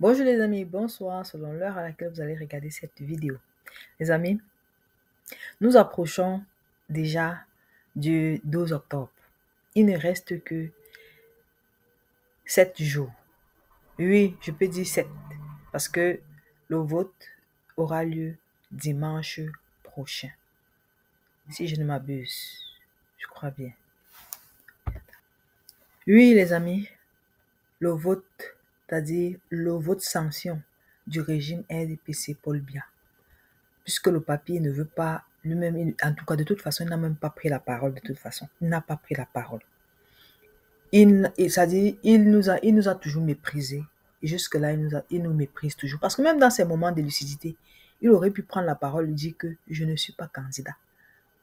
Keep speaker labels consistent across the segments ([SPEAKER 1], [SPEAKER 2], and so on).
[SPEAKER 1] Bonjour les amis, bonsoir selon l'heure à laquelle vous allez regarder cette vidéo. Les amis, nous approchons déjà du 12 octobre. Il ne reste que 7 jours. Oui, je peux dire 7 parce que le vote aura lieu dimanche prochain. Si je ne m'abuse, je crois bien. Oui les amis, le vote, c'est-à-dire le vote sanction du régime RDPC Paul Biya. Puisque le papier ne veut pas, lui-même, en tout cas, de toute façon, il n'a même pas pris la parole, de toute façon. Il n'a pas pris la parole. C'est-à-dire, il nous a toujours méprisés. Et jusque-là, il nous méprise toujours. Parce que même dans ces moments de lucidité, il aurait pu prendre la parole et dire que je ne suis pas candidat.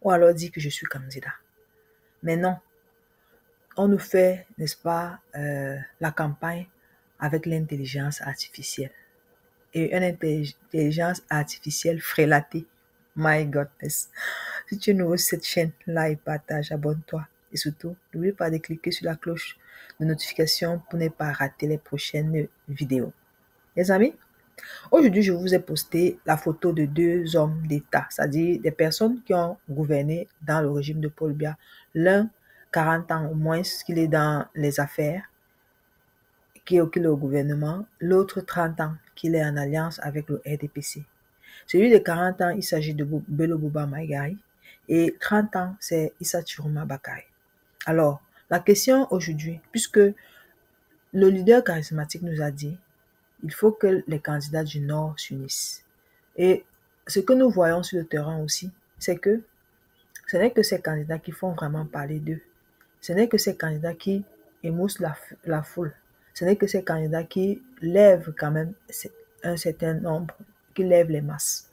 [SPEAKER 1] Ou alors dire que je suis candidat. Mais non. On nous fait, n'est-ce pas, la campagne avec l'intelligence artificielle. Et une intelligence artificielle frélatée. My goodness. Si tu es nouveau sur cette chaîne, like, partage, abonne-toi. Et surtout, n'oublie pas de cliquer sur la cloche de notification pour ne pas rater les prochaines vidéos. Les amis, aujourd'hui, je vous ai posté la photo de deux hommes d'État, c'est-à-dire des personnes qui ont gouverné dans le régime de Paul Biya. L'un, 40 ans au moins, qu'il est dans les affaires, qui est au gouvernement. L'autre, 30 ans, qu'il est en alliance avec le RDPC. Celui de 40 ans, il s'agit de Bello Bouba Maïgaï. Et 30 ans, c'est Issa Chiroma Bakary. Alors, la question aujourd'hui, puisque le leader charismatique nous a dit, il faut que les candidats du Nord s'unissent. Et ce que nous voyons sur le terrain aussi, c'est que ce n'est que ces candidats qui font vraiment parler d'eux. Ce n'est que ces candidats qui émoussent la foule. Ce n'est que ces candidats qui lèvent quand même un certain nombre, qui lèvent les masses.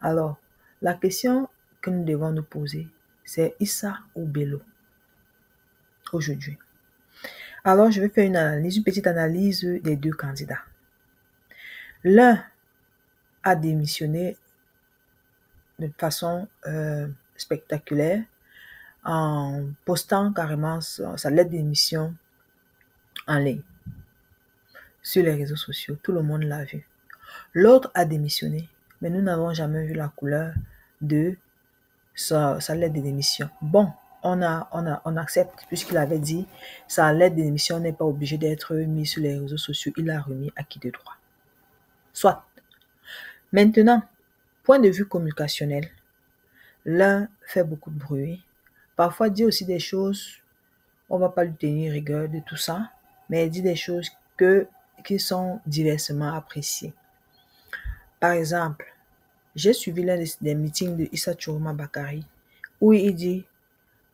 [SPEAKER 1] Alors, la question que nous devons nous poser, c'est Issa ou Bello aujourd'hui. Alors, je vais faire une petite analyse des deux candidats. L'un a démissionné de façon spectaculaire en postant carrément sa lettre de démission en ligne sur les réseaux sociaux. Tout le monde l'a vu. L'autre a démissionné, mais nous n'avons jamais vu la couleur de sa lettre de démission. Bon, on accepte, puisqu'il avait dit sa lettre de démission n'est pas obligée d'être mise sur les réseaux sociaux. Il l'a remis à qui de droit. Soit. Maintenant, point de vue communicationnel, l'un fait beaucoup de bruit. Parfois, dit aussi des choses, on ne va pas lui tenir rigueur de tout ça, mais il dit des choses qui sont diversement appréciées. Par exemple, j'ai suivi l'un des meetings de Issa Chiroma Bakary où il dit,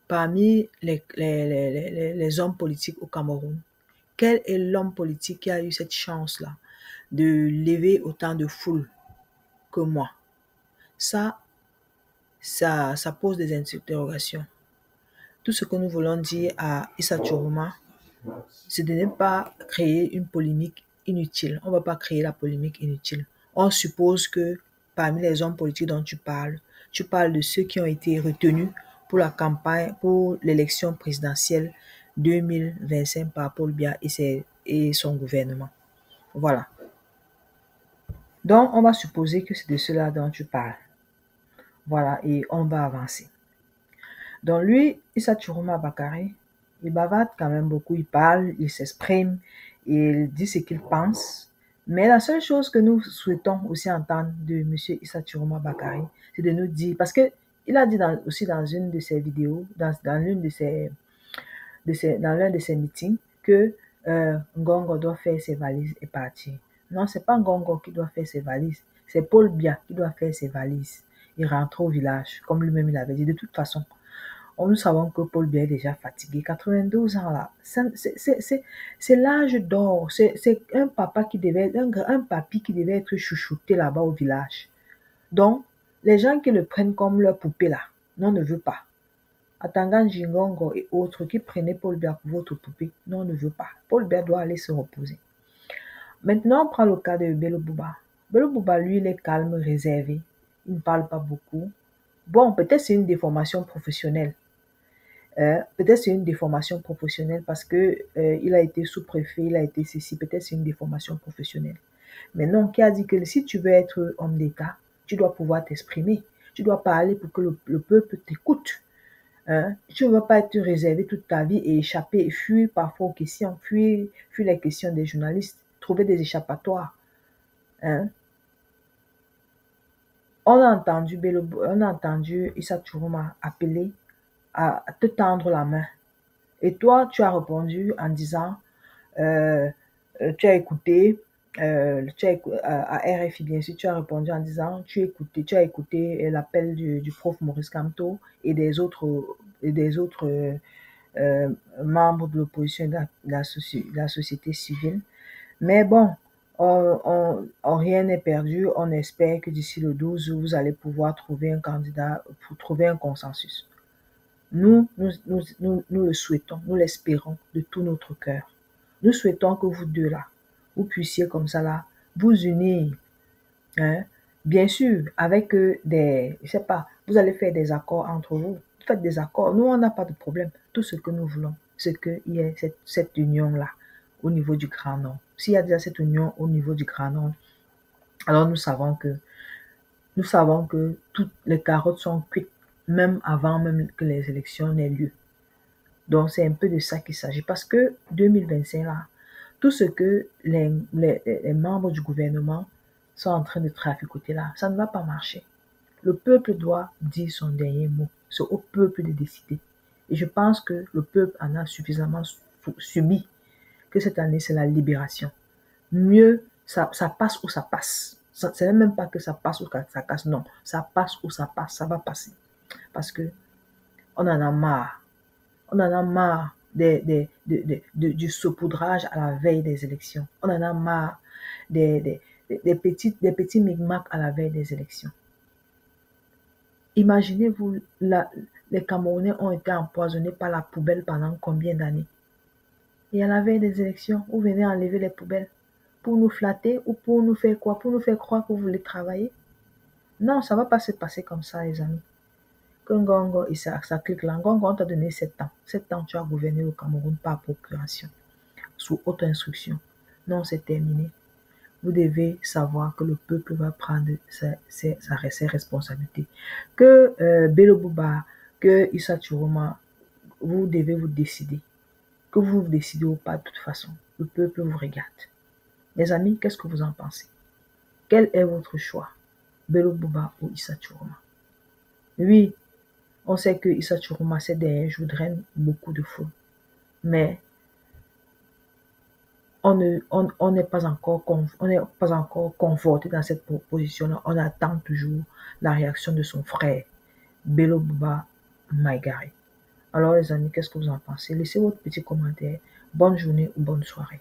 [SPEAKER 1] parmi les hommes politiques au Cameroun, quel est l'homme politique qui a eu cette chance-là de lever autant de foule que moi? Ça pose des interrogations. Tout ce que nous voulons dire à Issa Chiroma, c'est de ne pas créer une polémique inutile. On ne va pas créer la polémique inutile. On suppose que parmi les hommes politiques dont tu parles de ceux qui ont été retenus pour la campagne, pour l'élection présidentielle 2025 par Paul Biya et son gouvernement. Voilà. Donc, on va supposer que c'est de cela dont tu parles. Voilà, et on va avancer. Donc, lui, Issa Chiroma Bakary, il bavarde quand même beaucoup, il parle, il s'exprime, il dit ce qu'il pense. Mais la seule chose que nous souhaitons aussi entendre de M. Issa Chiroma Bakary, c'est de nous dire, parce qu'il a dit aussi dans une de ses vidéos, dans l'un de ses meetings, que Ngongo doit faire ses valises et partir. Non, c'est pas Ngongo qui doit faire ses valises, c'est Paul Biya qui doit faire ses valises et rentrer au village, comme lui-même il avait dit. De toute façon, nous savons que Paul Biya est déjà fatigué. 92 ans là, c'est l'âge d'or. C'est un papa qui devait, un papy qui devait être chouchouté là-bas au village. Donc, les gens qui le prennent comme leur poupée là, on ne veut pas. Atangan Jingongo et autres qui prenaient Paul Biya pour votre poupée, on ne veut pas. Paul Biya doit aller se reposer. Maintenant, on prend le cas de Bello Bouba. Bello Bouba, lui, il est calme, réservé. Il ne parle pas beaucoup. Bon, peut-être c'est une déformation professionnelle. Peut-être c'est une déformation professionnelle parce que il a été sous-préfet, il a été ceci, peut-être c'est une déformation professionnelle. Mais non, qui a dit que si tu veux être homme d'État, tu dois pouvoir t'exprimer. Tu dois parler pour que le peuple t'écoute. Hein? Tu ne vas pas être réservé toute ta vie et échapper et fuir parfois aux questions, fuir les questions des journalistes, trouver des échappatoires. Hein? On a entendu Issa Churuma appeler à te tendre la main. Et toi, tu as répondu en disant, euh, tu as écouté, à RFI bien sûr, tu as répondu en disant, tu as écouté l'appel du prof Maurice Kamto et des autres membres de l'opposition et de la société civile. Mais bon, rien n'est perdu. On espère que d'ici le 12, vous allez pouvoir trouver un candidat, pour trouver un consensus. Nous le souhaitons, nous l'espérons de tout notre cœur. Nous souhaitons que vous deux là, vous puissiez comme ça là, vous unir. Hein? Bien sûr, avec je sais pas, vous allez faire des accords entre vous. Faites des accords. Nous, on n'a pas de problème. Tout ce que nous voulons, c'est qu'il y ait cette union-là au niveau du Grand Nord. S'il y a déjà cette union au niveau du Grand Nord, alors nous savons que toutes les carottes sont cuites, même avant même que les élections n'aient lieu. Donc, c'est un peu de ça qu'il s'agit. Parce que 2025, là, tout ce que les membres du gouvernement sont en train de traficoter là, ça ne va pas marcher. Le peuple doit dire son dernier mot. C'est au peuple de décider. Et je pense que le peuple en a suffisamment subi que cette année, c'est la libération. Mieux, ça passe ou ça passe. C'est même pas que ça passe ou ça casse, non. Ça passe ou ça passe, ça va passer. Parce que on en a marre. On en a marre du saupoudrage à la veille des élections. On en a marre des petits micmacs à la veille des élections. Imaginez-vous, les Camerounais ont été empoisonnés par la poubelle pendant combien d'années? Et à la veille des élections, vous venez enlever les poubelles pour nous flatter ou pour nous faire quoi? Pour nous faire croire que vous voulez travailler? Non, ça ne va pas se passer comme ça, les amis. Ngongo, et ça clique là. Ngongo, on t'a donné 7 ans. 7 ans, tu as gouverné le Cameroun par procuration, sous haute instruction. Non, c'est terminé. Vous devez savoir que le peuple va prendre ses responsabilités. Que Bello Bouba, que Issa Churuma, vous devez vous décider. Que vous vous décidez ou pas, de toute façon, le peuple vous regarde. Les amis, qu'est-ce que vous en pensez? Quel est votre choix? Bello Bouba ou Issa Churuma? Oui, on sait que Issa Churuma, ces derniers jours, draine beaucoup de fous. Mais on n'est pas encore conforté dans cette proposition-là. On attend toujours la réaction de son frère, Bello Bouba Maïgari. Alors les amis, qu'est-ce que vous en pensez? Laissez votre petit commentaire. Bonne journée ou bonne soirée.